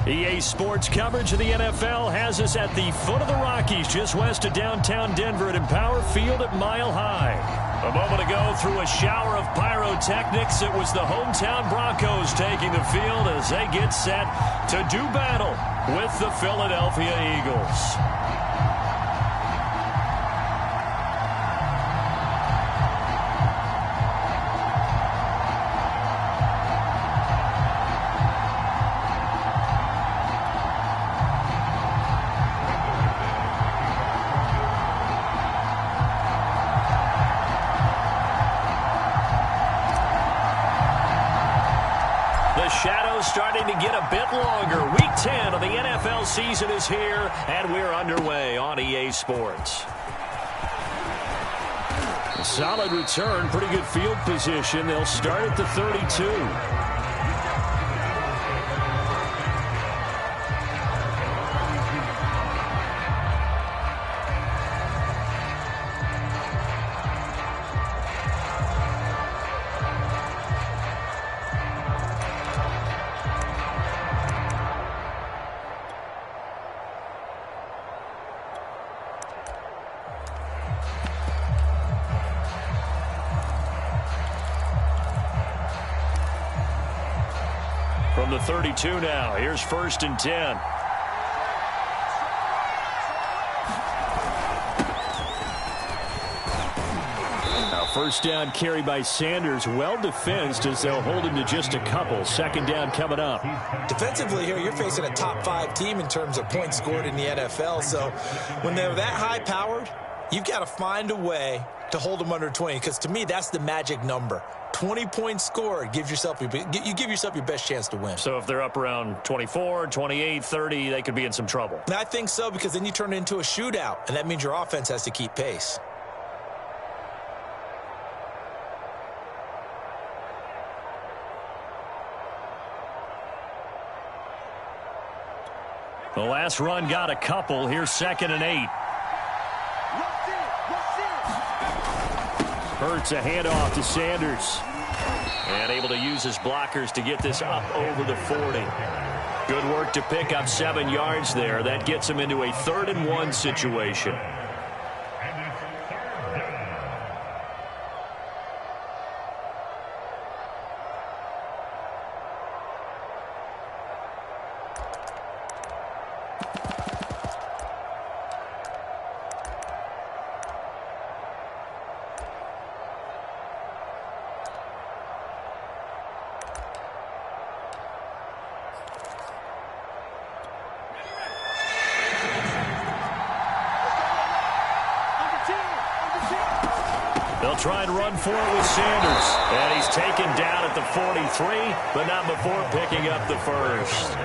EA Sports coverage of the NFL has us at the foot of the Rockies, just west of downtown Denver at Empower Field at Mile High. A moment ago, through a shower of pyrotechnics, it was the hometown Broncos taking the field as they get set to do battle with the Philadelphia Eagles. Starting to get a bit longer. Week 10 of the NFL season is here, and we're underway on EA Sports. A solid return, pretty good field position. They'll start at the 32. From the 32 now, here's 1st and 10. Now first down carry by Sanders, well defensed as they'll hold him to just a couple. 2nd down coming up. Defensively here, you're facing a top 5 team in terms of points scored in the NFL. So when they're that high powered, you've got to find a way to hold them under 20, because to me that's the magic number. 20 points scored gives yourself you give yourself your best chance to win. So if they're up around 24, 28, 30, they could be in some trouble. And I think so, because then you turn it into a shootout, and that means your offense has to keep pace. The last run got a couple. Here's 2nd and 8. Hurts a handoff to Sanders. And able to use his blockers to get this up over the 40. Good work to pick up 7 yards there. That gets him into a 3rd and 1 situation. They'll try and run for it with Sanders. And he's taken down at the 43, but not before picking up the first.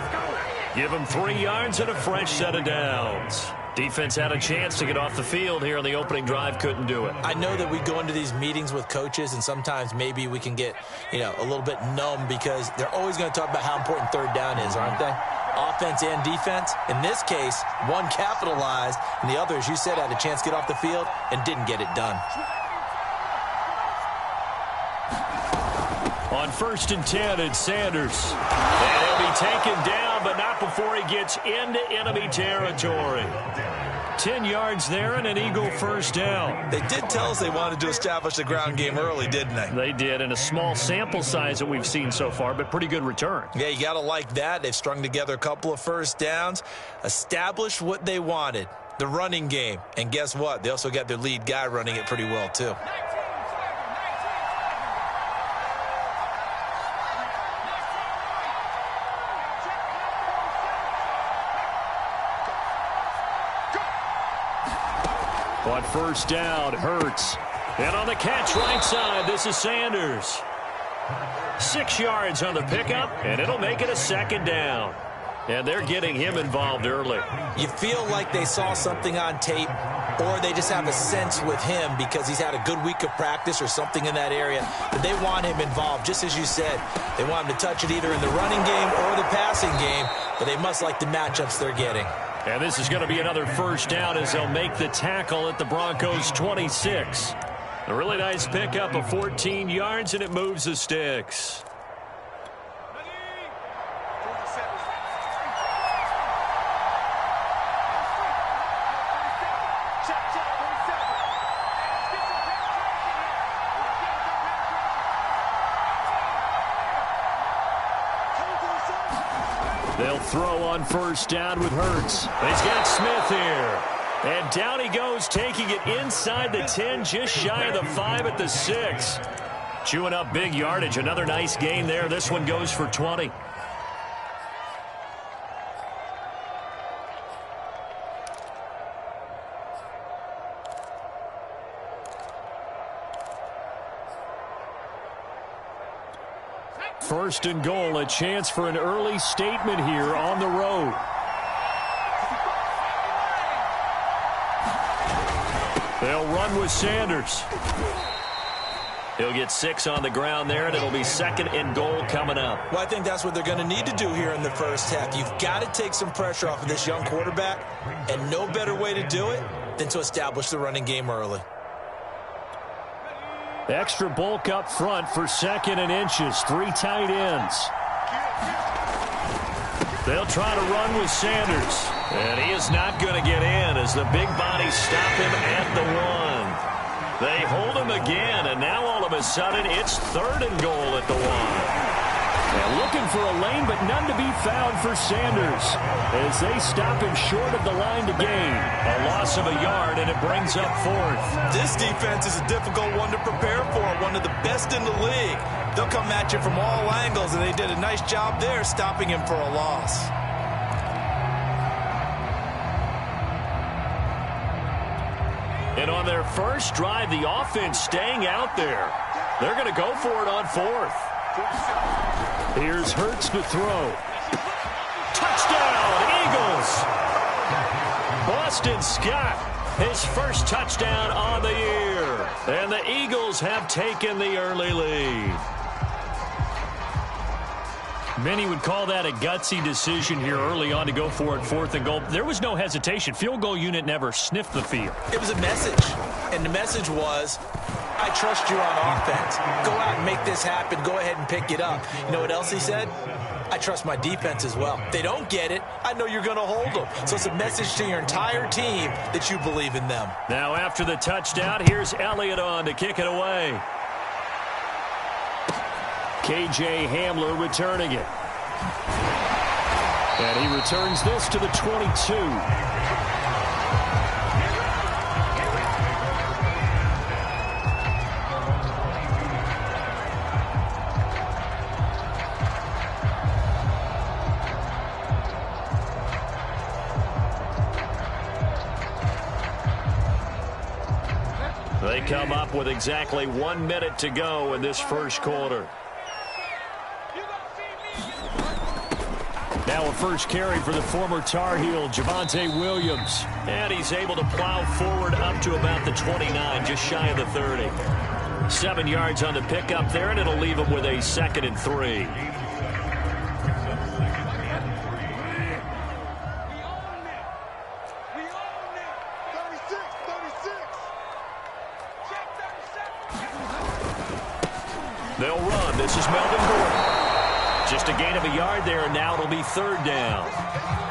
Give him 3 yards and a fresh set of downs. Defense had a chance to get off the field here on the opening drive, couldn't do it. I know that we go into these meetings with coaches, and sometimes maybe we can get, a little bit numb, because they're always going to talk about how important 3rd down is, aren't they? Offense and defense. In this case, one capitalized, and the other, as you said, had a chance to get off the field and didn't get it done. On 1st and 10, it's Sanders. And he'll be taken down, but not before he gets into enemy territory. 10 yards there and an Eagle first down. They did tell us they wanted to establish the ground game early, didn't they? They did, in a small sample size that we've seen so far, but pretty good return. Yeah, you got to like that. They've strung together a couple of first downs, established what they wanted, the running game. And guess what? They also got their lead guy running it pretty well, too. On 1st down, Hurts. And on the catch right side, this is Sanders. 6 yards on the pickup, and it'll make it a 2nd down. And they're getting him involved early. You feel like they saw something on tape, or they just have a sense with him because he's had a good week of practice or something in that area, that they want him involved. Just as you said, they want him to touch it either in the running game or the passing game, but they must like the matchups they're getting. And this is going to be another first down as they'll make the tackle at the Broncos' 26. A really nice pickup of 14 yards, and it moves the sticks. They'll throw on first down with Hurts. He's got Smith here. And down he goes, taking it inside the 10, just shy of the 5 at the 6. Chewing up big yardage. Another nice gain there. This one goes for 20. First and goal, a chance for an early statement here on the road. They'll run with Sanders. He'll get 6 on the ground there, and it'll be second and goal coming up. Well, I think that's what they're going to need to do here in the first half. You've got to take some pressure off of this young quarterback, and no better way to do it than to establish the running game early. Extra bulk up front for second and inches. 3 tight ends. They'll try to run with Sanders. And he is not going to get in as the big bodies stop him at the 1. They hold him again, and now all of a sudden it's third and goal at the 1. And looking for a lane, but none to be found for Sanders as they stop him short of the line to gain. A loss of a yard, and it brings up fourth. This defense is a difficult one to prepare for, one of the best in the league. They'll come at you from all angles, and they did a nice job there stopping him for a loss. And on their first drive, the offense staying out there. They're going to go for it on fourth. Here's Hurts to throw. Touchdown, Eagles! Boston Scott, his first touchdown on the year. And the Eagles have taken the early lead. Many would call that a gutsy decision here early on to go for it, fourth and goal. There was no hesitation. Field goal unit never sniffed the field. It was a message, and the message was, I trust you on offense. Go out and make this happen. Go ahead and pick it up. You know what else he said? I trust my defense as well. If they don't get it, I know you're going to hold them. So it's a message to your entire team that you believe in them. Now after the touchdown, here's Elliott on to kick it away. K.J. Hamler returning it. And he returns this to the 22. They come up with exactly 1 minute to go in this first quarter. Now a first carry for the former Tar Heel, Javonte Williams. And he's able to plow forward up to about the 29, just shy of the 30. 7 yards on the pickup there, and it'll leave him with a 2nd and 3. They'll run. This is Melvin Gordon. Just a gain of a yard there, and now it'll be third down.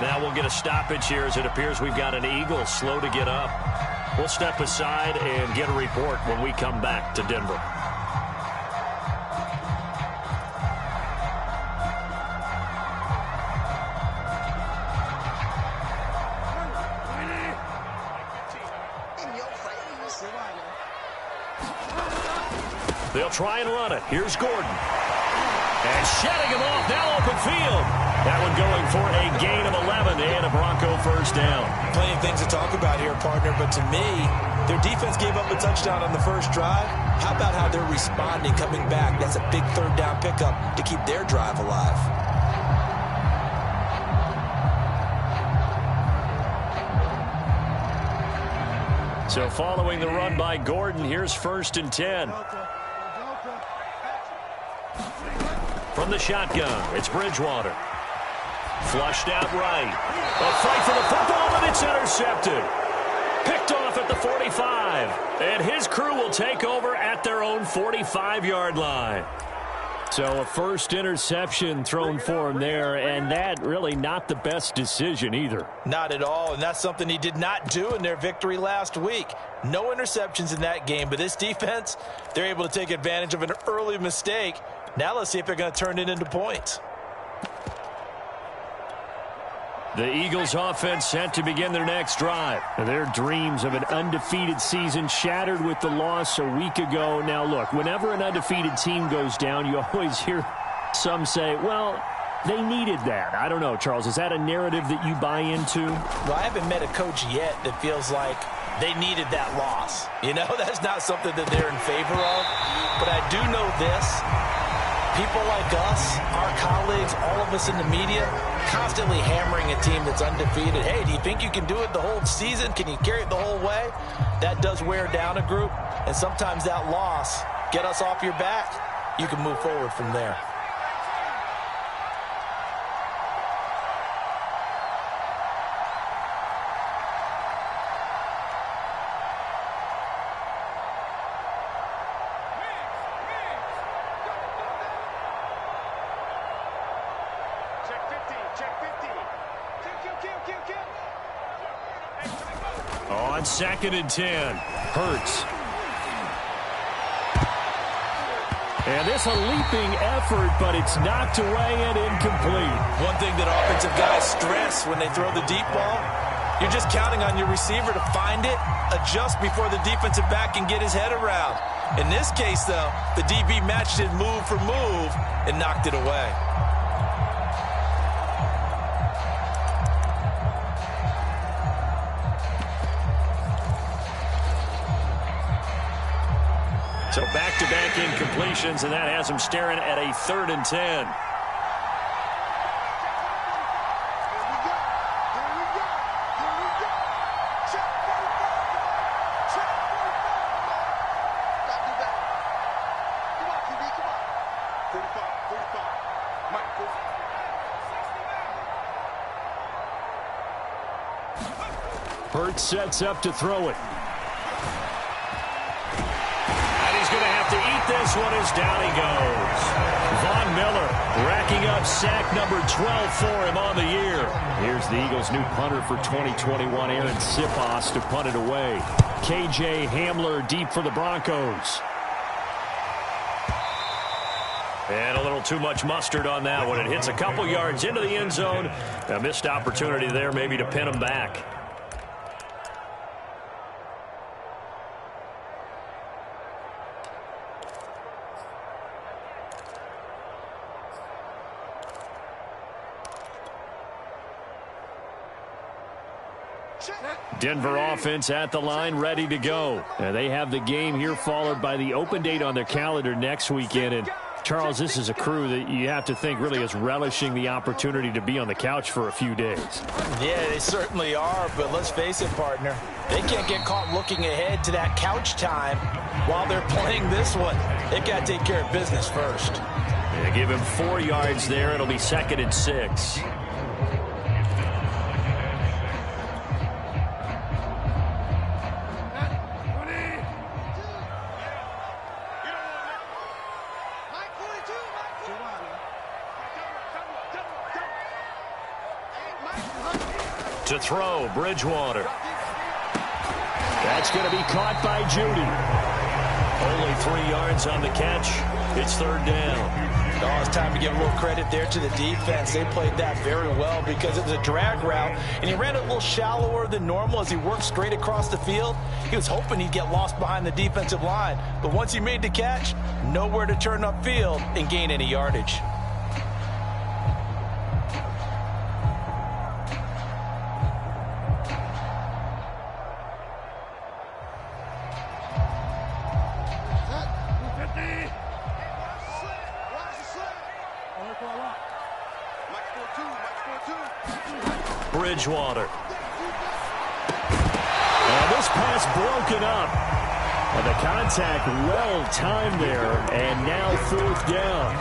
Now we'll get a stoppage here as it appears we've got an Eagle slow to get up. We'll step aside and get a report when we come back to Denver. They'll try and run it. Here's Gordon. And shedding him off, now open field. That one going for a gain of 11 and a Bronco first down. Plenty of things to talk about here, partner, but to me, their defense gave up a touchdown on the first drive. How about how they're responding, coming back? That's a big third down pickup to keep their drive alive. So following the run by Gordon, here's 1st and 10. From the shotgun, it's Bridgewater. Flushed out right. A fight for the football, and it's intercepted. Picked off at the 45. And his crew will take over at their own 45-yard line. So a first interception thrown for him there, and that really not the best decision either. Not at all, and that's something he did not do in their victory last week. No interceptions in that game, but this defense, they're able to take advantage of an early mistake. Now let's see if they're going to turn it into points. The Eagles offense set to begin their next drive. Their dreams of an undefeated season shattered with the loss a week ago. Now, look, whenever an undefeated team goes down, you always hear some say, well, they needed that. I don't know, Charles. Is that a narrative that you buy into? Well, I haven't met a coach yet that feels like they needed that loss. You know, that's not something that they're in favor of. But I do know this. People like us, our colleagues, all of us in the media, constantly hammering a team that's undefeated. Hey, do you think you can do it the whole season? Can you carry it the whole way? That does wear down a group. And sometimes that loss, get us off your back, you can move forward from there. On 2nd and 10, Hurts. And this a leaping effort, but it's knocked away and incomplete. One thing that offensive guys stress when they throw the deep ball, you're just counting on your receiver to find it, adjust before the defensive back can get his head around. In this case, though, the DB matched it move for move and knocked it away. So back-to-back incompletions, and that has him staring at a 3rd and 10. Hurts sets up to throw it. This one is down he goes. Von Miller racking up sack number 12 for him on the year. Here's the Eagles' new punter for 2021, Aaron Siposs, to punt it away. KJ Hamler deep for the Broncos. And a little too much mustard on that one. It hits a couple yards into the end zone. A missed opportunity there maybe to pin him back. Denver offense at the line, ready to go. They have the game here followed by the open date on their calendar next weekend. And Charles, this is a crew that you have to think really is relishing the opportunity to be on the couch for a few days. Yeah, they certainly are, but let's face it, partner. They can't get caught looking ahead to that couch time while they're playing this one. They got to take care of business first. Yeah, give him 4 yards there. It'll be 2nd and 6. To throw, Bridgewater. That's going to be caught by Judy. Only 3 yards on the catch. It's 3rd down. Oh, it's time to give a little credit there to the defense. They played that very well because it was a drag route, and he ran it a little shallower than normal as he worked straight across the field. He was hoping he'd get lost behind the defensive line, but once he made the catch, nowhere to turn upfield and gain any yardage. Bridgewater. And this pass broken up. And the contact well timed there. And now 4th down.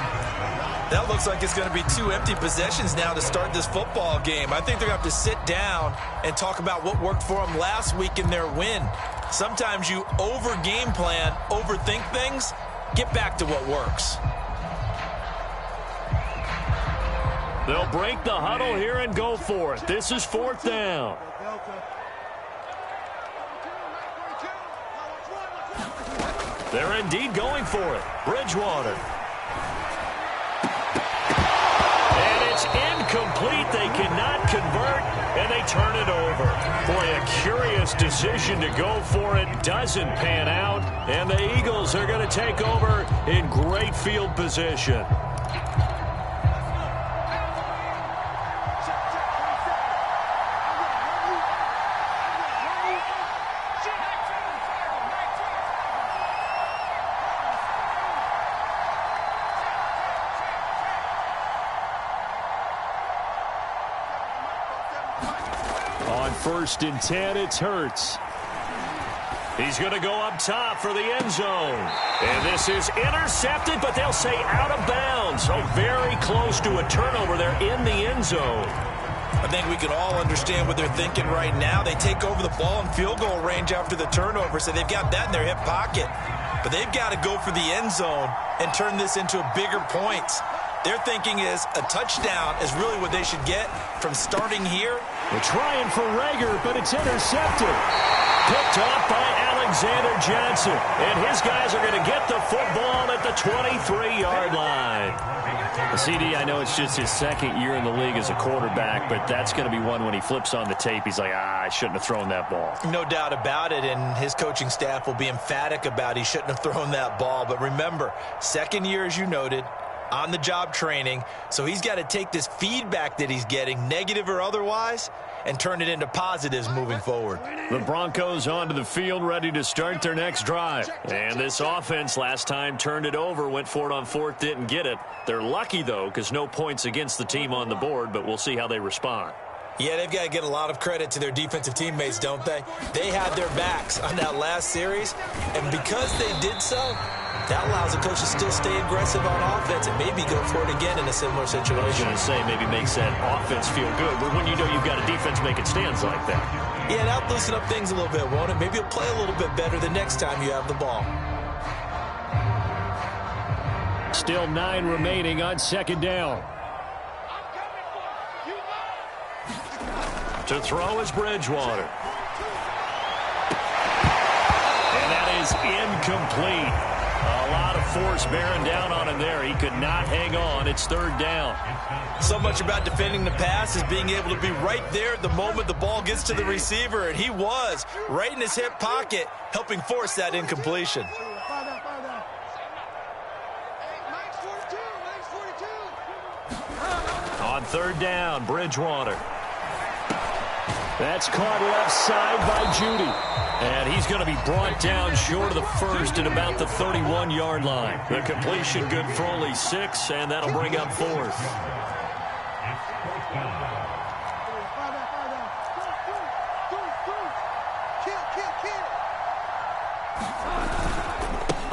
That looks like it's going to be 2 empty possessions now to start this football game. I think they're going to have to sit down and talk about what worked for them last week in their win. Sometimes you over-game plan, overthink things. Get back to what works. They'll break the huddle here and go for it. This is 4th down. They're indeed going for it. Bridgewater. And it's incomplete. They cannot convert. His decision to go for it doesn't pan out, and the Eagles are going to take over in great field position. On 1st and 10, it's Hurts. He's going to go up top for the end zone. And this is intercepted, but they'll say out of bounds. So very close to a turnover there in the end zone. I think we can all understand what they're thinking right now. They take over the ball in field goal range after the turnover, so they've got that in their hip pocket. But they've got to go for the end zone and turn this into bigger points. Their thinking is a touchdown is really what they should get from starting here. They're trying for Rager, but it's intercepted. Picked off by Alexander Johnson. And his guys are going to get the football at the 23-yard line. CD, I know it's just his second year in the league as a quarterback, but that's going to be one when he flips on the tape. He's like, I shouldn't have thrown that ball. No doubt about it, and his coaching staff will be emphatic about he shouldn't have thrown that ball. But remember, second year, as you noted, on-the-job training, so he's got to take this feedback that he's getting, negative or otherwise, and turn it into positives moving forward. The Broncos onto the field, ready to start their next drive. And this offense last time turned it over, went for it on 4th, didn't get it. They're lucky, though, because no points against the team on the board, but we'll see how they respond. Yeah, they've got to get a lot of credit to their defensive teammates, don't they? They had their backs on that last series, and because they did so, that allows the coach to still stay aggressive on offense and maybe go for it again in a similar situation. I was going to say maybe makes that offense feel good, but when you know you've got a defense making stands like that. Yeah, that'll loosen up things a little bit, won't it? Maybe you'll play a little bit better the next time you have the ball. Still 9 remaining on 2nd down. To throw is Bridgewater. And that is incomplete. A lot of force bearing down on him there. He could not hang on. It's 3rd down. So much about defending the pass is being able to be right there at the moment the ball gets to the receiver, and he was right in his hip pocket, helping force that incompletion. On 3rd down, Bridgewater. That's caught left side by Judy. And he's going to be brought down short of the first at about the 31-yard line. The completion good for only 6, and that'll bring up 4th.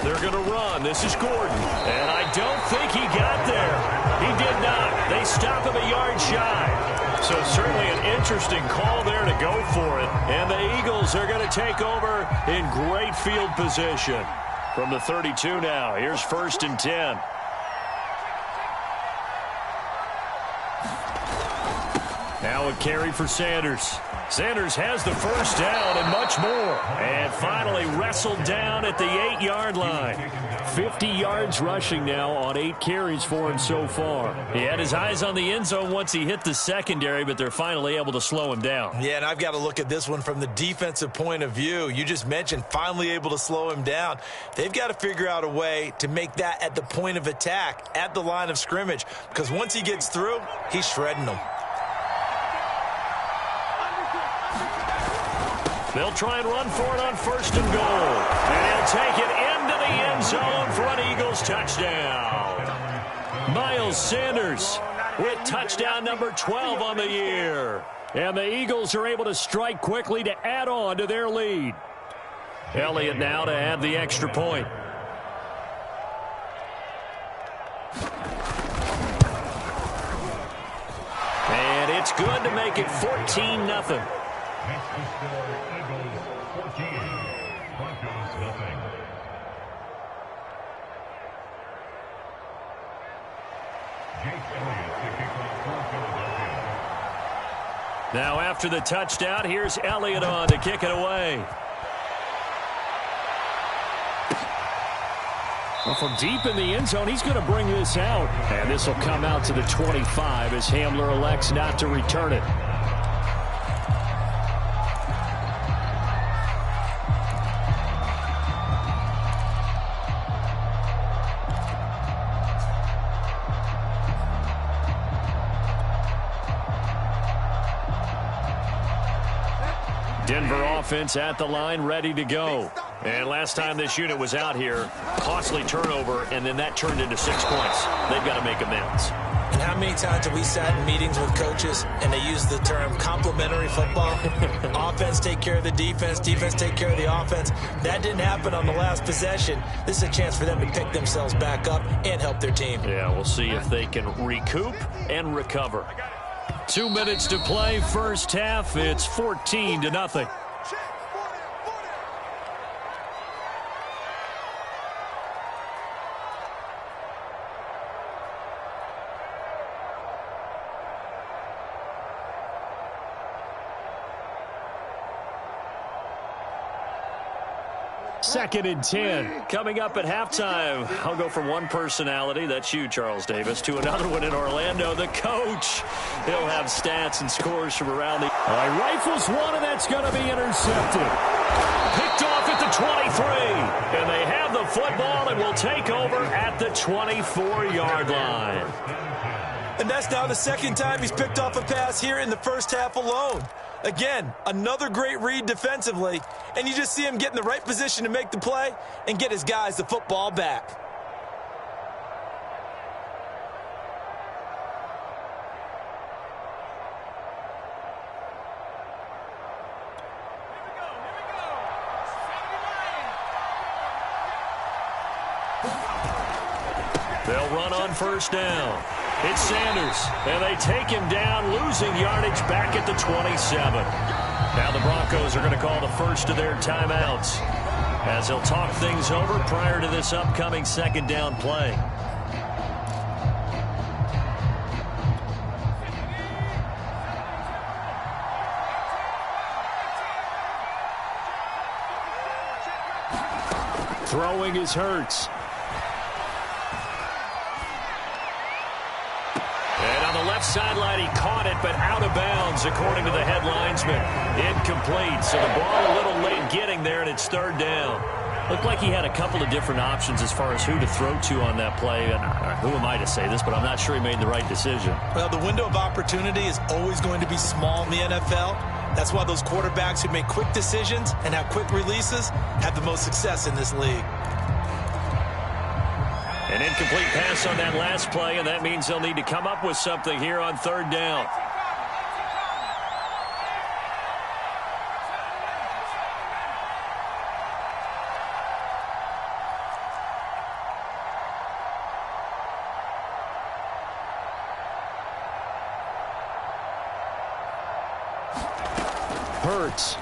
They're going to run. This is Gordon. And I don't think he got there. He did not. They stop him a yard shy. So certainly an interesting call there to go for it. And the Eagles are going to take over in great field position. From the 32 now, here's 1st and 10. Now a carry for Sanders. Sanders has the first down and much more. And finally wrestled down at the 8-yard line. 50 yards rushing now on 8 carries for him so far. He had his eyes on the end zone once he hit the secondary, but they're finally able to slow him down. Yeah, and I've got to look at this one from the defensive point of view. You just mentioned finally able to slow him down. They've got to figure out a way to make that at the point of attack, at the line of scrimmage, because once he gets through, he's shredding them. They'll try and run for it on 1st and goal. And he'll take it into the end zone for an Eagles touchdown. Miles Sanders with touchdown number 12 on the year. And the Eagles are able to strike quickly to add on to their lead. Elliott now to add the extra point. And it's good to make it 14-0. Now after the touchdown, here's Elliott on to kick it away. Well, from deep in the end zone, he's going to bring this out. And this will come out to the 25 as Hamler elects not to return it. Denver offense at the line, ready to go. And last time this unit was out here, costly turnover, and then that turned into 6 points. They've got to make amends. And how many times have we sat in meetings with coaches and they use the term complementary football? Offense take care of the defense, defense take care of the offense. That didn't happen on the last possession. This is a chance for them to pick themselves back up and help their team. Yeah, we'll see if they can recoup and recover. 2 minutes to play, first half. It's 14-0. Second and 10. Coming up at halftime, I'll go from one personality, that's you, Charles Davis, to another one in Orlando, the coach. He'll have stats and scores from around the... All right, rifles one, and that's going to be intercepted. Picked off at the 23. And they have the football and will take over at the 24-yard line. And that's now the second time he's picked off a pass here in the first half alone. Again, another great read defensively, and you just see him get in the right position to make the play and get his guys the football back. They'll run on first down. It's Sanders, and they take him down, losing yardage back at the 27. Now the Broncos are going to call the first of their timeouts as they'll talk things over prior to this upcoming second down play. Throwing is Hurts. Left sideline, he caught it, but out of bounds, according to the head linesman. Incomplete, so the ball a little late getting there, and it's third down. Looked like he had a couple of different options as far as who to throw to on that play. And who am I to say this, but I'm not sure he made the right decision. Well, the window of opportunity is always going to be small in the NFL. That's why those quarterbacks who make quick decisions and have quick releases have the most success in this league. An incomplete pass on that last play, and that means they'll need to come up with something here on third down. Hurts.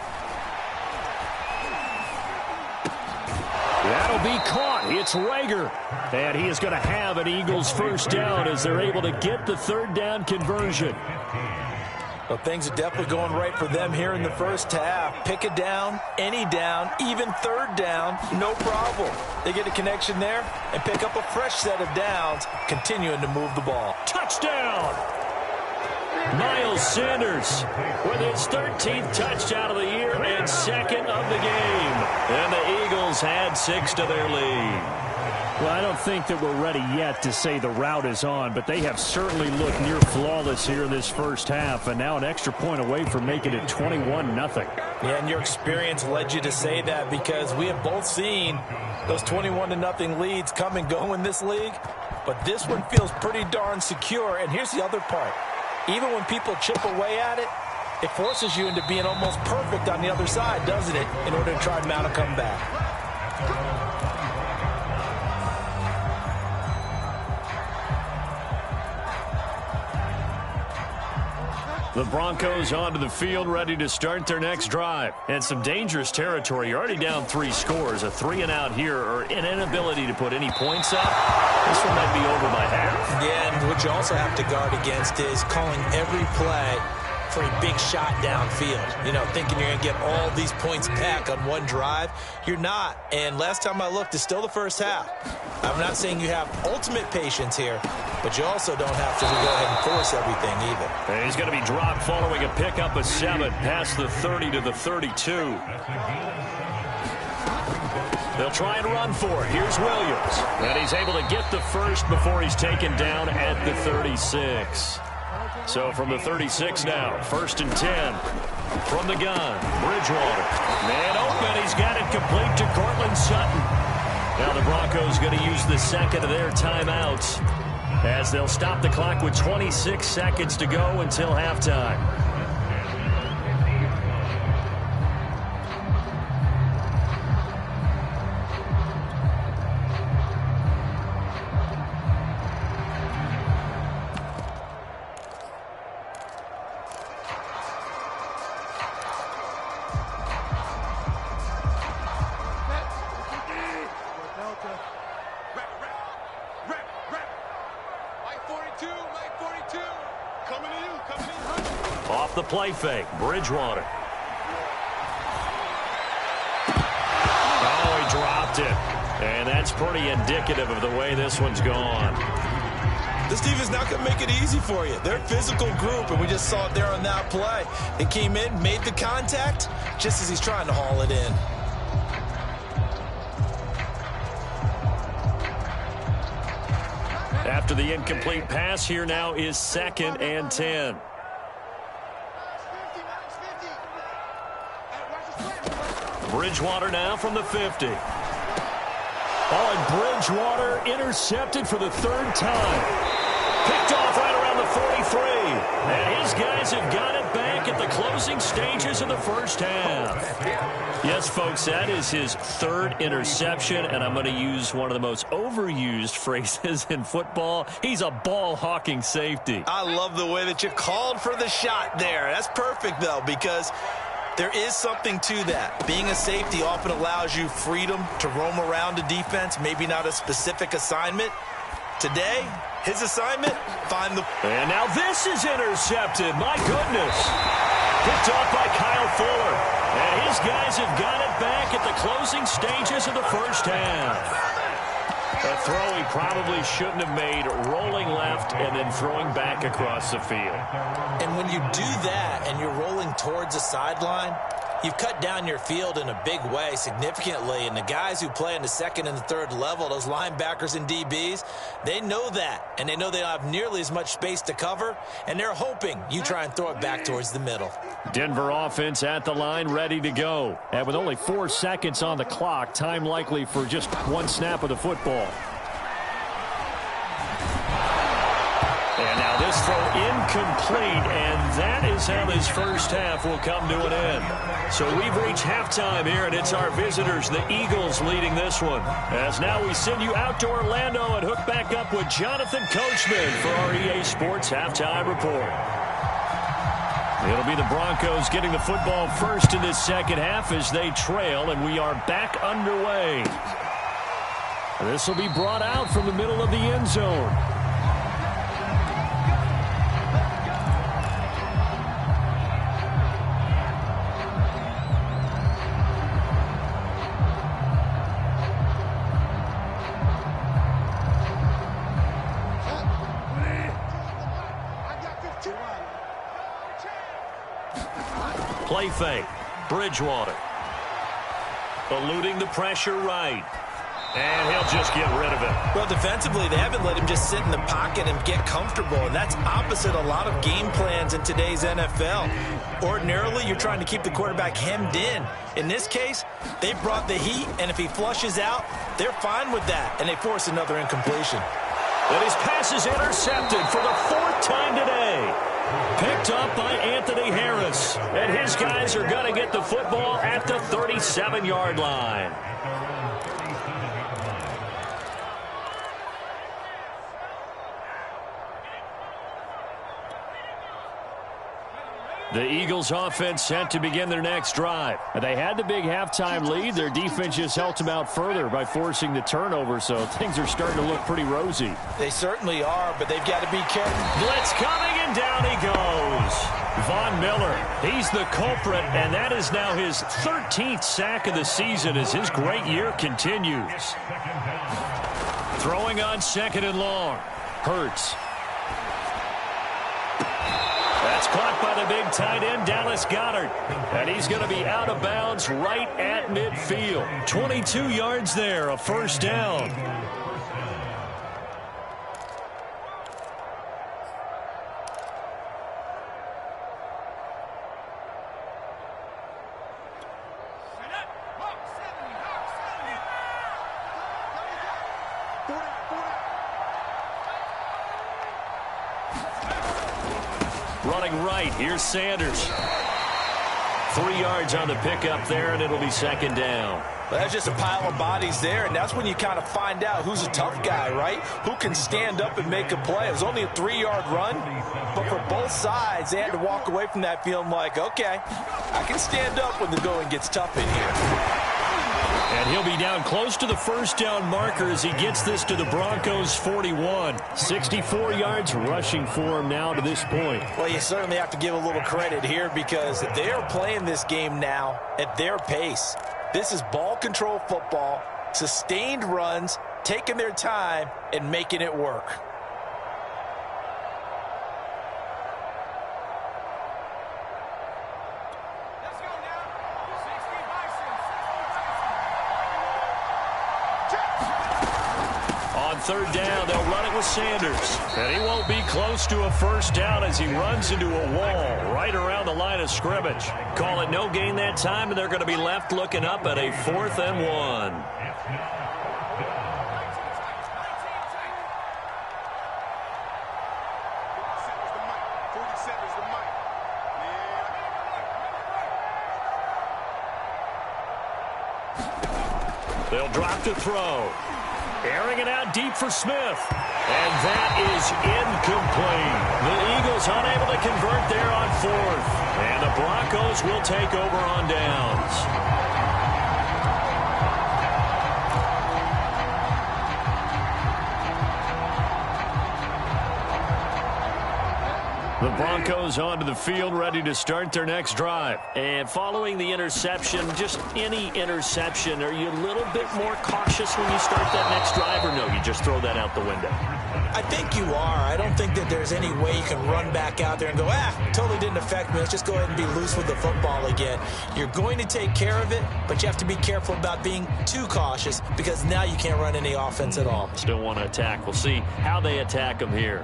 That'll be caught. It's Rager. And he is going to have an Eagles first down as they're able to get the third down conversion. Well, things are definitely going right for them here in the first half. Pick a down, any down, even third down, no problem. They get a connection there and pick up a fresh set of downs, continuing to move the ball. Touchdown! Miles Sanders with his 13th touchdown of the year and second of the game. And the Eagles add 6 to their lead. Well, I don't think that we're ready yet to say the route is on, but they have certainly looked near flawless here in this first half, and now an extra point away from making it 21-0. Yeah, and your experience led you to say that because we have both seen those 21-0 leads come and go in this league, but this one feels pretty darn secure. And here's the other part. Even when people chip away at it, it forces you into being almost perfect on the other side, doesn't it, in order to try and mount a comeback. The Broncos onto the field, ready to start their next drive. And some dangerous territory. You're already down 3 scores. A 3-and-out here, or an inability to put any points up. This one might be over by half. Yeah, and what you also have to guard against is calling every play for a big shot downfield. You know, thinking you're going to get all these points back on one drive. You're not. And last time I looked, it's still the first half. I'm not saying you have ultimate patience here, but you also don't have to go ahead and force everything either. And he's going to be dropped following a pickup of 7 past the 30 to the 32. They'll try and run for it. Here's Williams. And he's able to get the first before he's taken down at the 36. So from the 36 now, 1st and 10. From the gun, Bridgewater. Man open, he's got it complete to Cortland Sutton. Now the Broncos going to use the second of their timeouts as they'll stop the clock with 26 seconds to go until halftime. Off the play fake, Bridgewater. Oh, he dropped it. And that's pretty indicative of the way this one's gone. This defense not going to make it easy for you. They're a physical group, and we just saw it there on that play. It came in, made the contact, just as he's trying to haul it in. After the incomplete pass, here now is 2nd and 10. Bridgewater now from the 50. Oh, and Bridgewater intercepted for the 3rd time. Picked off right around the 43. And his guys have got it back at the closing stages of the first half. Yes, folks, that is his 3rd interception, and I'm going to use one of the most overused phrases in football. He's a ball-hawking safety. I love the way that you called for the shot there. That's perfect, though, because there is something to that. Being a safety often allows you freedom to roam around a defense, maybe not a specific assignment. Today, his assignment, find the... And now this is intercepted. My goodness. Picked off by Kyle Fuller. And his guys have got it back at the closing stages of the first half. A throw he probably shouldn't have made, rolling left and then throwing back across the field. And when you do that and you're rolling towards a sideline, you've cut down your field in a big way significantly. And the guys who play in the 2nd and the 3rd level, those linebackers and DBs, they know that. And they know they don't have nearly as much space to cover. And they're hoping you try and throw it back towards the middle. Denver offense at the line, ready to go. And with only 4 seconds on the clock, time likely for just one snap of the football. And now this throw incomplete, and that is how this first half will come to an end. So we've reached halftime here, and it's our visitors, the Eagles, leading this one. As now we send you out to Orlando and hook back up with Jonathan Coachman for our EA Sports Halftime Report. It'll be the Broncos getting the football first in this second half as they trail, and we are back underway. This will be brought out from the middle of the end zone. Play fake. Bridgewater. Eluding the pressure right. And he'll just get rid of it. Well, defensively, they haven't let him just sit in the pocket and get comfortable, and that's opposite a lot of game plans in today's NFL. Ordinarily, you're trying to keep the quarterback hemmed in. In this case, they brought the heat, and if he flushes out, they're fine with that, and they force another incompletion. And his pass is intercepted for the 4th time today. Picked up by Anthony Harris. And his guys are going to get the football at the 37-yard line. The Eagles offense set to begin their next drive. They had the big halftime lead. Their defense just helped them out further by forcing the turnover, so things are starting to look pretty rosy. They certainly are, but they've got to be careful. Blitz coming, and down he goes. Von Miller, he's the culprit, and that is now his 13th sack of the season as his great year continues. Throwing on 2nd and long. Hurts. That's caught by the big tight end, Dallas Goedert. And he's going to be out of bounds right at midfield. 22 yards there, a first down. Running right, here's Sanders. 3 yards on the pickup there, and it'll be second down. Well, that's just a pile of bodies there, and that's when you kind of find out who's a tough guy, right? Who can stand up and make a play. It was only a 3-yard run, but for both sides, they had to walk away from that feeling like, okay, I can stand up when the going gets tough in here. And he'll be down close to the first down marker as he gets this to the Broncos' 41. 64 yards rushing for him now to this point. Well, you certainly have to give a little credit here because they are playing this game now at their pace. This is ball control football, sustained runs, taking their time, and making it work. Third down, they'll run it with Sanders. And he won't be close to a first down as he runs into a wall right around the line of scrimmage. Call it no gain that time, and they're going to be left looking up at a 4th and 1. They'll drop to throw. Airing it out deep for Smith. And that is incomplete. The Eagles unable to convert there on 4th. And the Broncos will take over on downs. The Broncos onto the field, ready to start their next drive. And following the interception, just any interception, are you a little bit more cautious when you start that next drive, or no, you just throw that out the window? I think you are. I don't think that there's any way you can run back out there and go, totally didn't affect me. Let's just go ahead and be loose with the football again. You're going to take care of it, but you have to be careful about being too cautious because now you can't run any offense at all. Still want to attack. We'll see how they attack them here.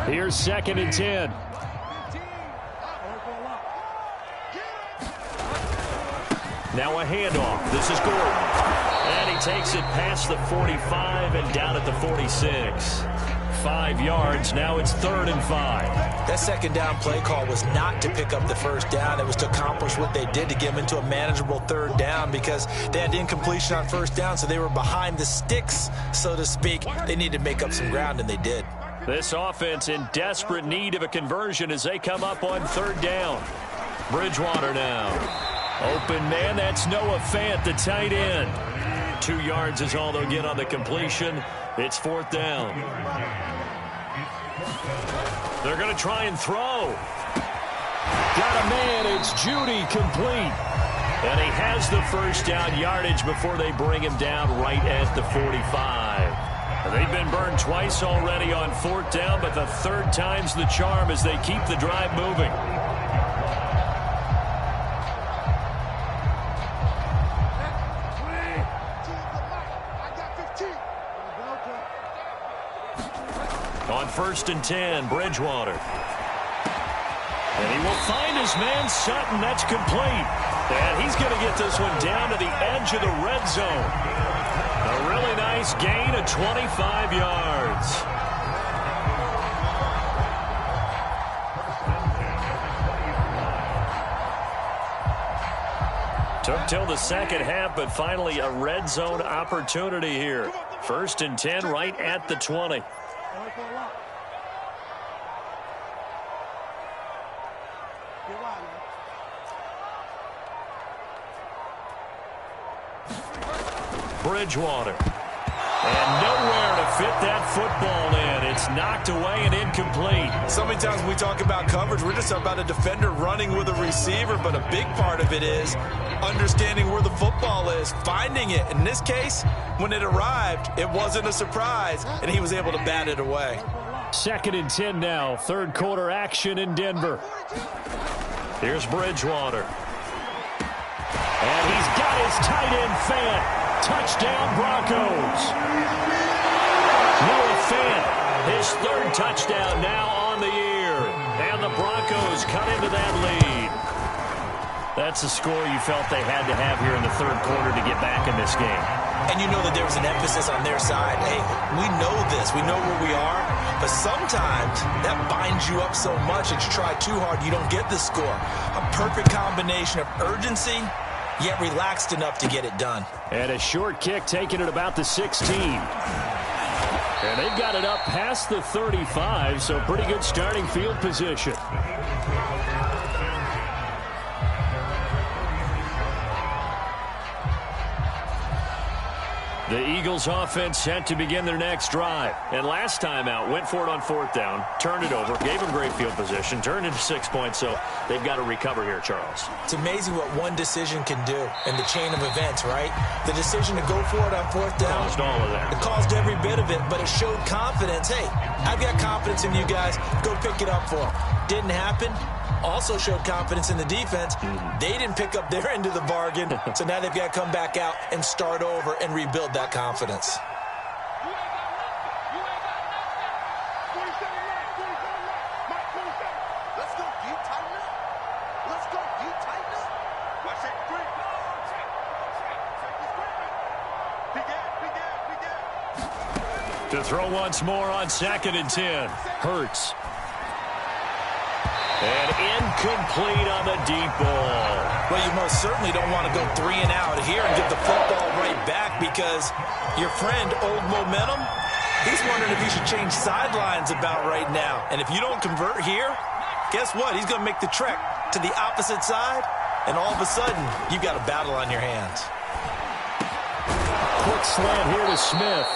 Here's 2nd and 10. Now a handoff. This is Gordon. And he takes it past the 45 and down at the 46. 5 yards. Now it's 3rd and 5. That second down play call was not to pick up the first down. It was to accomplish what they did to get them into a manageable 3rd down because they had incompletion on first down, so they were behind the sticks, so to speak. They needed to make up some ground, and they did. This offense in desperate need of a conversion as they come up on 3rd down. Bridgewater now. Open man, that's Noah Fant, the tight end. 2 yards is all they'll get on the completion. It's 4th down. They're going to try and throw. Got a man, it's Judy, complete. And he has the first down yardage before they bring him down right at the 45. They've been burned twice already on 4th down, but the 3rd time's the charm as they keep the drive moving. On 1st and 10, Bridgewater. And he will find his man Sutton. That's complete. And he's going to get this one down to the edge of the red zone. A really nice gain of 25 yards. Took till the second half, but finally a red zone opportunity here. 1st and 10 right at the 20. Bridgewater. And nowhere to fit that football in. It's knocked away and incomplete. So many times when we talk about coverage, we're just about a defender running with a receiver, but a big part of it is understanding where the football is, finding it. In this case, when it arrived, it wasn't a surprise, and he was able to bat it away. 2nd and 10 now. 3rd quarter action in Denver. Here's Bridgewater. And he's got his tight end Fant. Touchdown, Broncos. Noah Fant, his 3rd touchdown now on the year. And the Broncos cut into that lead. That's a score you felt they had to have here in the 3rd quarter to get back in this game. and you know that there was an emphasis on their side. Hey, we know this. We know where we are. But sometimes that binds you up so much that you try too hard, you don't get the score. A perfect combination of urgency, yet relaxed enough to get it done. And a short kick taken at about the 16. And they've got it up past the 35, so pretty good starting field position. The Eagles offense set to begin their next drive. And last time out, went for it on 4th down, turned it over, gave them great field position, turned into 6 points, so they've got to recover here, Charles. It's amazing what one decision can do in the chain of events, right? The decision to go for it on 4th down. Caused all of that. It caused every bit of it, but it showed confidence. Hey, I've got confidence in you guys. Go pick it up for them. Didn't happen. Also showed confidence in the defense. They didn't pick up their end of the bargain, so now they've got to come back out and start over and rebuild that confidence. To throw once more on 2nd and 10. Hurts. And incomplete on the deep ball. Well, you most certainly don't want to go 3 and out here and get the football right back because your friend, Old Momentum, he's wondering if he should change sidelines about right now. And if you don't convert here, guess what? He's going to make the trek to the opposite side, and all of a sudden, you've got a battle on your hands. Quick slant here to Smith.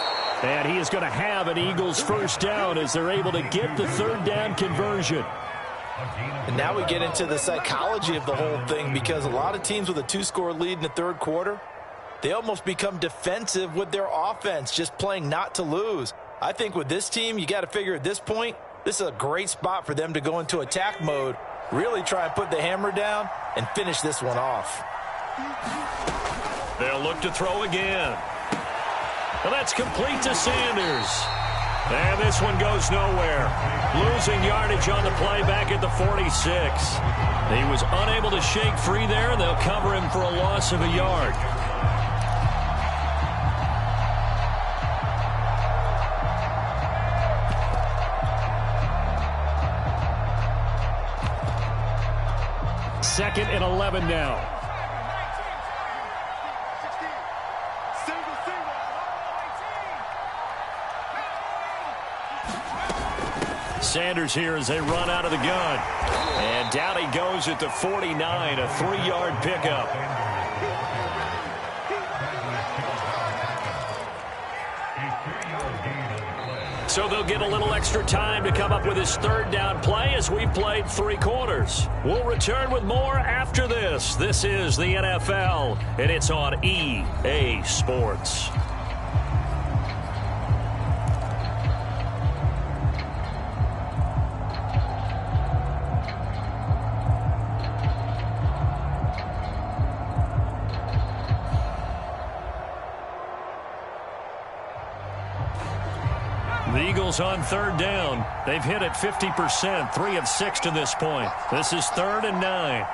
And he is going to have an Eagles first down as they're able to get the 3rd down conversion. And now we get into the psychology of the whole thing because a lot of teams with a 2-score lead in the 3rd quarter, they almost become defensive with their offense, just playing not to lose. I think with this team, you got to figure at this point, this is a great spot for them to go into attack mode, really try and put the hammer down and finish this one off. They'll look to throw again. Well, that's complete to Sanders. And this one goes nowhere. Losing yardage on the play back at the 46. He was unable to shake free there, and they'll cover him for a loss of a yard. Second and 11 now. Sanders here as they run out of the gun. And down he goes at the 49, a 3-yard pickup. So they'll get a little extra time to come up with his 3rd down play as we've played 3 quarters. We'll return with more after this. This is the NFL, and it's on EA Sports. The Eagles on 3rd down. They've hit it 50%, 3 of 6 to this point. This is 3rd and 9.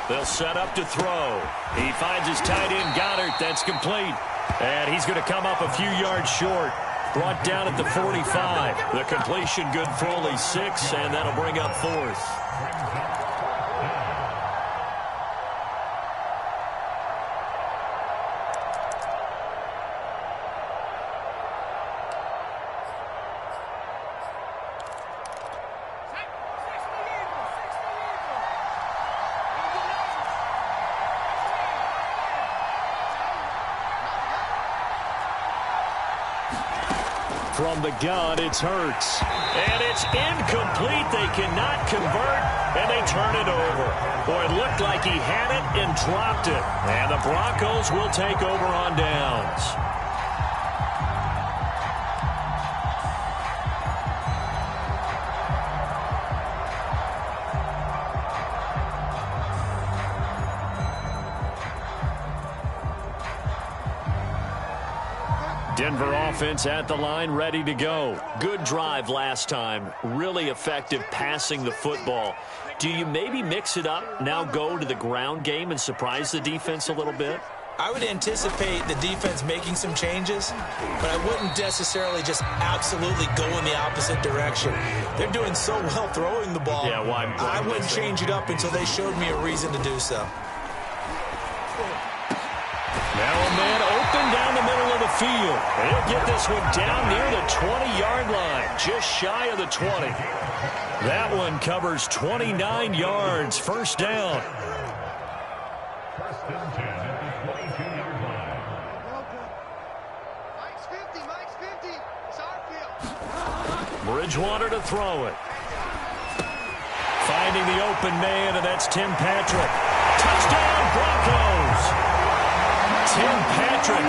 They'll set up to throw. He finds his tight end, Goddard. That's complete. And he's going to come up a few yards short. Brought down at the 45. The completion good for only 6, and that'll bring up 4th. From the gun, it's Hurts. And it's incomplete. They cannot convert, and they turn it over. Boy, it looked like he had it and dropped it. And the Broncos will take over on downs. Denver offense at the line, ready to go. Good drive last time. Really effective passing the football. Do you maybe mix it up, now go to the ground game and surprise the defense a little bit? I would anticipate the defense making some changes, but I wouldn't necessarily just absolutely go in the opposite direction. They're doing so well throwing the ball. Yeah, why I wouldn't change it up until they showed me a reason to do so. Now a man open down the middle of the field. He'll get this one down near the 20-yard line, just shy of the 20. That one covers 29 yards, first down. Bridgewater to throw it. Finding the open man, and that's Tim Patrick. Touchdown, Broncos! Tim Patrick,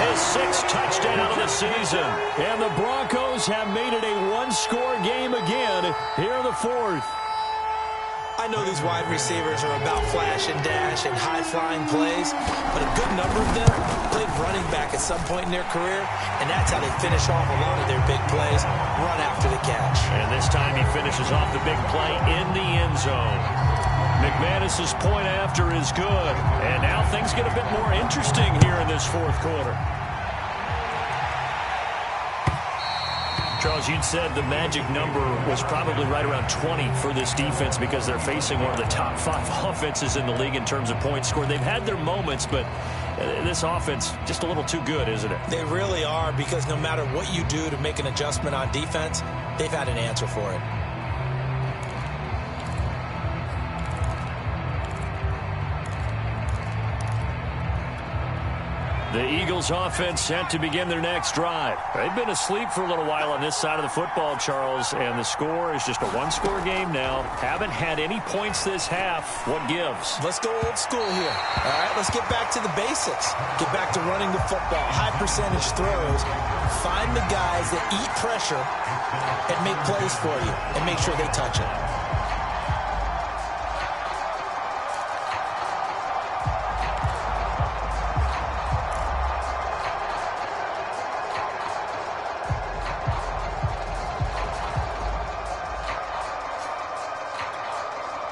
his 6th touchdown of the season. And the Broncos have made it a one-score game again here in the 4th. I know these wide receivers are about flash and dash and high-flying plays, but a good number of them played running back at some point in their career, and that's how they finish off a lot of their big plays, run after the catch. And this time he finishes off the big play in the end zone. McManus's point after is good, and now things get a bit more interesting here in this 4th quarter. Charles, you'd said the magic number was probably right around 20 for this defense because they're facing one of the top 5 offenses in the league in terms of points scored. They've had their moments, but this offense just a little too good, isn't it? They really are, because no matter what you do to make an adjustment on defense, they've had an answer for it. The Eagles offense set to begin their next drive. They've been asleep for a little while on this side of the football, Charles, and the score is just a one-score game now. Haven't had any points this half. What gives? Let's go old school here. All right, let's get back to the basics. Get back to running the football, high percentage throws. Find the guys that eat pressure and make plays for you and make sure they touch it.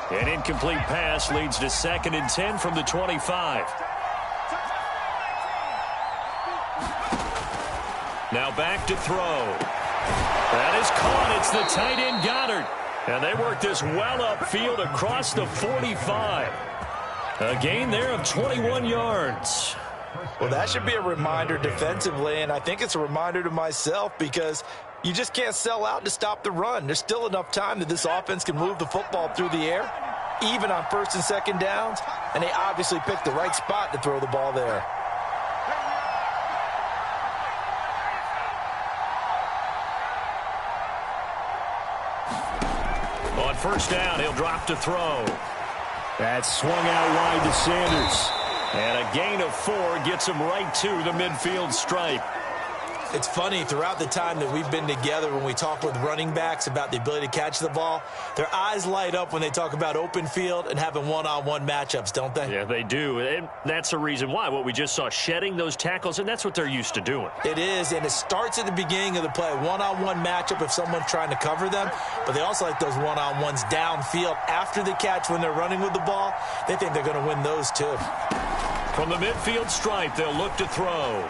An incomplete pass leads to 2nd and 10 from the 25. Now back to throw. That is caught. It's the tight end Goddard. And they work this well upfield across the 45. A gain there of 21 yards. Well, that should be a reminder defensively, and I think it's a reminder to myself because you just can't sell out to stop the run. There's still enough time that this offense can move the football through the air, even on 1st and 2nd downs, and they obviously picked the right spot to throw the ball there. On 1st down, he'll drop to throw. That's swung out wide to Sanders. And a gain of 4 gets him right to the midfield stripe. It's funny, throughout the time that we've been together, when we talk with running backs about the ability to catch the ball, their eyes light up when they talk about open field and having one-on-one matchups, don't they? Yeah, they do. And that's the reason why. What we just saw, shedding those tackles, and that's what they're used to doing. It is, and it starts at the beginning of the play. One-on-one matchup if someone's trying to cover them, but they also like those one-on-ones downfield after the catch when they're running with the ball. They think they're going to win those too. From the midfield stripe, they'll look to throw.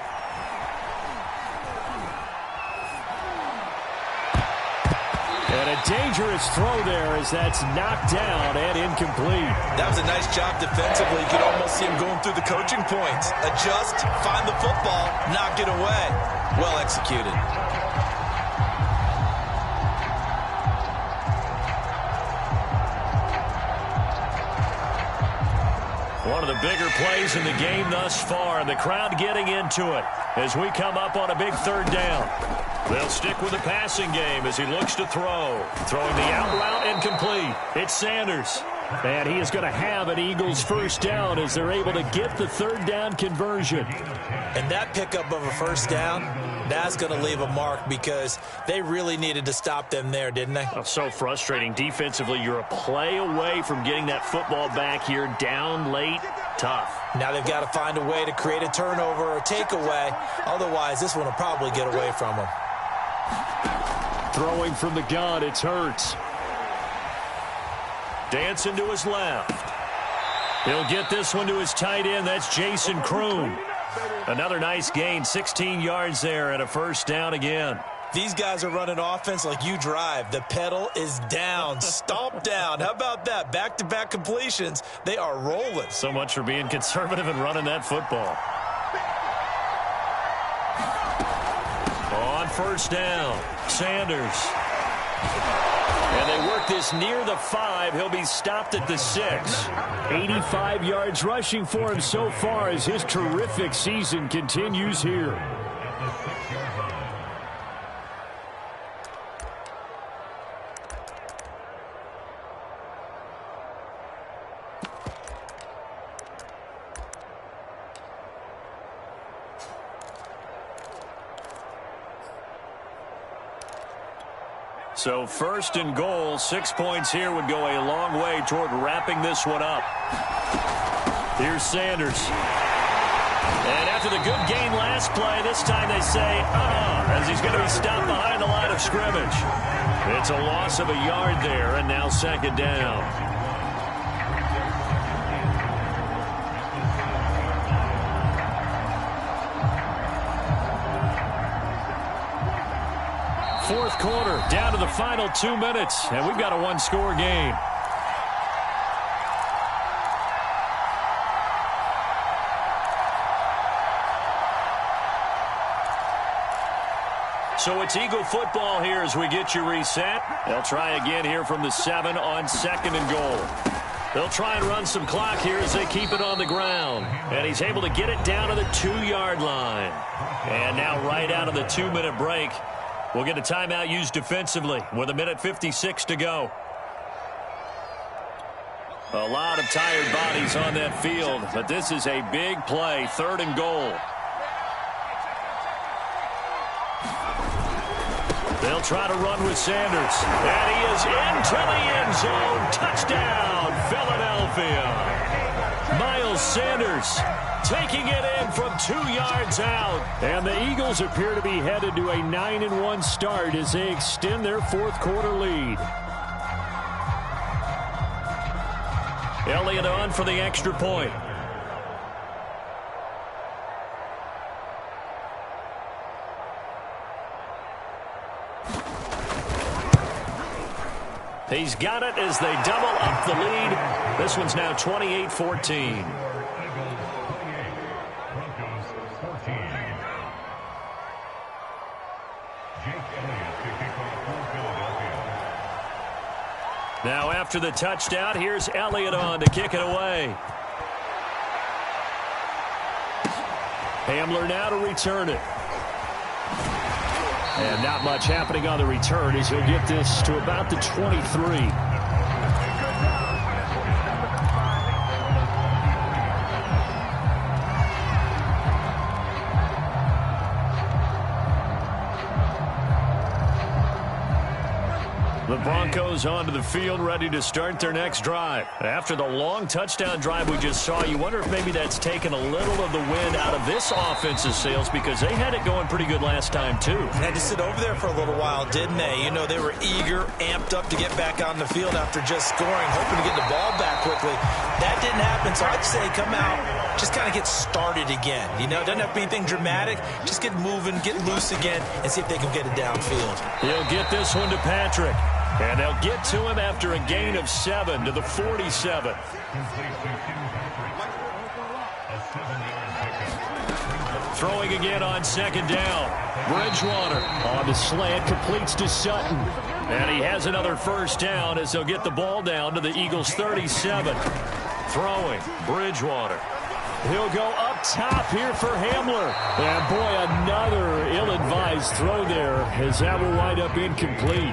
And a dangerous throw there as that's knocked down and incomplete. That was a nice job defensively. You could almost see him going through the coaching points. Adjust, find the football, knock it away. Well executed. One of the bigger plays in the game thus far, and the crowd getting into it as we come up on a big 3rd down. They'll stick with the passing game as he looks to throw. Throwing the out route incomplete. It's Sanders. And he is going to have an Eagles 1st down as they're able to get the 3rd down conversion. And that pickup of a 1st down, that's going to leave a mark because they really needed to stop them there, didn't they? Oh, so frustrating. Defensively, you're a play away from getting that football back here. Down late, tough. Now they've got to find a way to create a turnover or takeaway. Otherwise, this one will probably get away from them. Throwing from the gun, it's Hurts. Dancing to his left. He'll get this one to his tight end. That's Jason Kroon. Another nice gain, 16 yards there and a first down again. These guys are running offense like you drive. The pedal is down, stomp down. How about that? Back-to-back completions. They are rolling. So much for being conservative and running that football. On first down, Sanders. And they work this near the 5. He'll be stopped at the 6. 85 yards rushing for him so far as his terrific season continues here. So first and goal, 6 points here would go a long way toward wrapping this one up. Here's Sanders. And after the good gain last play, this time they say, as he's going to be stopped behind the line of scrimmage. It's a loss of a yard there, and now second down. Fourth quarter, down to the final 2 minutes, and we've got a one-score game. So it's Eagle football here as we get you reset. They'll try again here from the 7 on second and goal. They'll try and run some clock here as they keep it on the ground. And he's able to get it down to the 2-yard line. And now right out of the 2-minute break, we'll get a timeout used defensively with 1:56 to go. A lot of tired bodies on that field, but this is a big play, 3rd and goal. They'll try to run with Sanders. And he is into the end zone. Touchdown, Philadelphia. Miles Sanders taking it in from 2 yards out. And the Eagles appear to be headed to a 9-1 start as they extend their fourth quarter lead. Elliott on for the extra point. He's got it as they double up the lead. This one's now 28-14. Now after the touchdown, here's Elliott on to kick it away. Hamler now to return it. And not much happening on the return as he'll get this to about the 23. The Broncos onto the field, ready to start their next drive. After the long touchdown drive we just saw, you wonder if maybe that's taken a little of the wind out of this offense's sails because they had it going pretty good last time, too. Had to sit over there for a little while, didn't they? You know, they were eager, amped up to get back on the field after just scoring, hoping to get the ball back quickly. That didn't happen, so I'd say come out, just kind of get started again. You know, it doesn't have to be anything dramatic. Just get moving, get loose again, and see if they can get it downfield. He'll get this one to Patrick. And they'll get to him after a gain of 7 to the 47. Throwing again on second down. Bridgewater on the slant, completes to Sutton. And he has another first down as they'll get the ball down to the Eagles' 37. Throwing, Bridgewater. He'll go up top here for Hamler. And boy, another ill-advised throw there as that will wind up incomplete.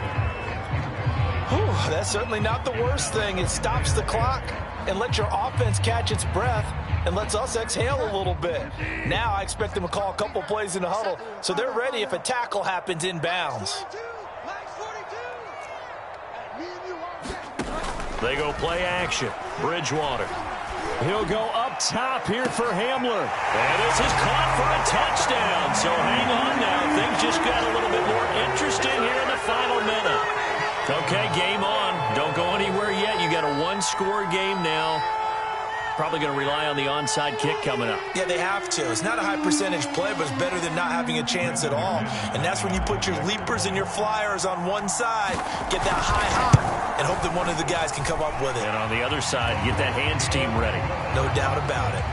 Whew, that's certainly not the worst thing. It stops the clock and lets your offense catch its breath and lets us exhale a little bit. Now I expect them to call a couple plays in the huddle so they're ready if a tackle happens inbounds. They go play action. Bridgewater. He'll go up top here for Hamler. And this is caught for a touchdown. So hang on now. Things just got a little bit more interesting here in the final minute. Okay, game on. Don't go anywhere yet. You got a one-score game now. Probably going to rely on the onside kick coming up. Yeah, they have to. It's not a high-percentage play, but it's better than not having a chance at all. And that's when you put your leapers and your flyers on one side, get that high hop, and hope that one of the guys can come up with it. And on the other side, get that hands team ready. No doubt about it.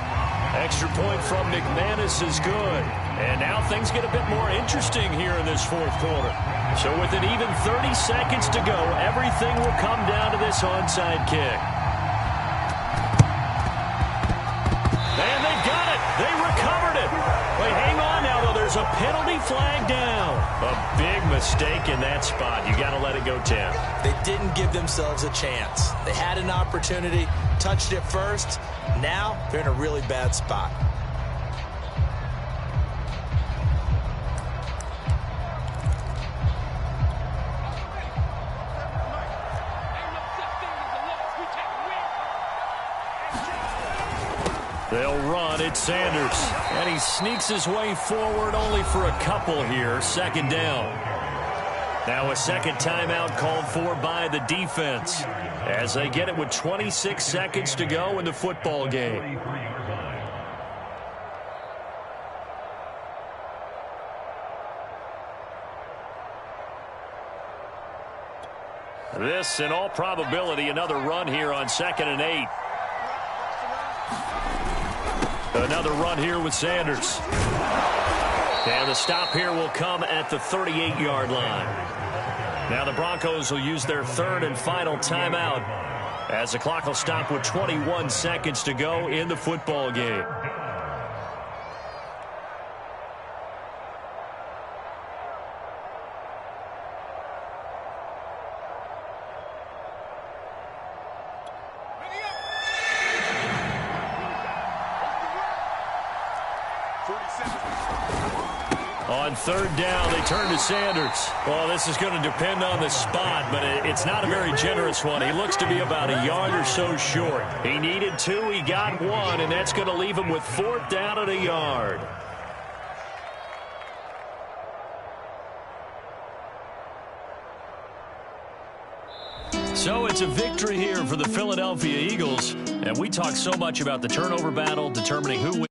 Extra point from McManus is good. And now things get a bit more interesting here in this fourth quarter. So with an even 30 seconds to go, everything will come down to this onside kick. And they got it. They recovered it. Wait, hang on now, though. There's a penalty flag down. A big mistake in that spot. You got to let it go 10. They didn't give themselves a chance. They had an opportunity, touched it first. Now they're in a really bad spot. They'll run. It's Sanders. And he sneaks his way forward only for a couple here. Second down. Now a second timeout called for by the defense as they get it with 26 seconds to go in the football game. This, in all probability, another run here on 2nd and 8. Another run here with Sanders. And the stop here will come at the 38-yard line. Now the Broncos will use their third and final timeout as the clock will stop with 21 seconds to go in the football game. On third down, they turn to Sanders. Well, this is going to depend on the spot, but it's not a very generous one. He looks to be about a yard or so short. He needed 2, he got 1, and that's going to leave him with 4th down at a yard. So it's a victory here for the Philadelphia Eagles, and we talk so much about the turnover battle, determining who wins.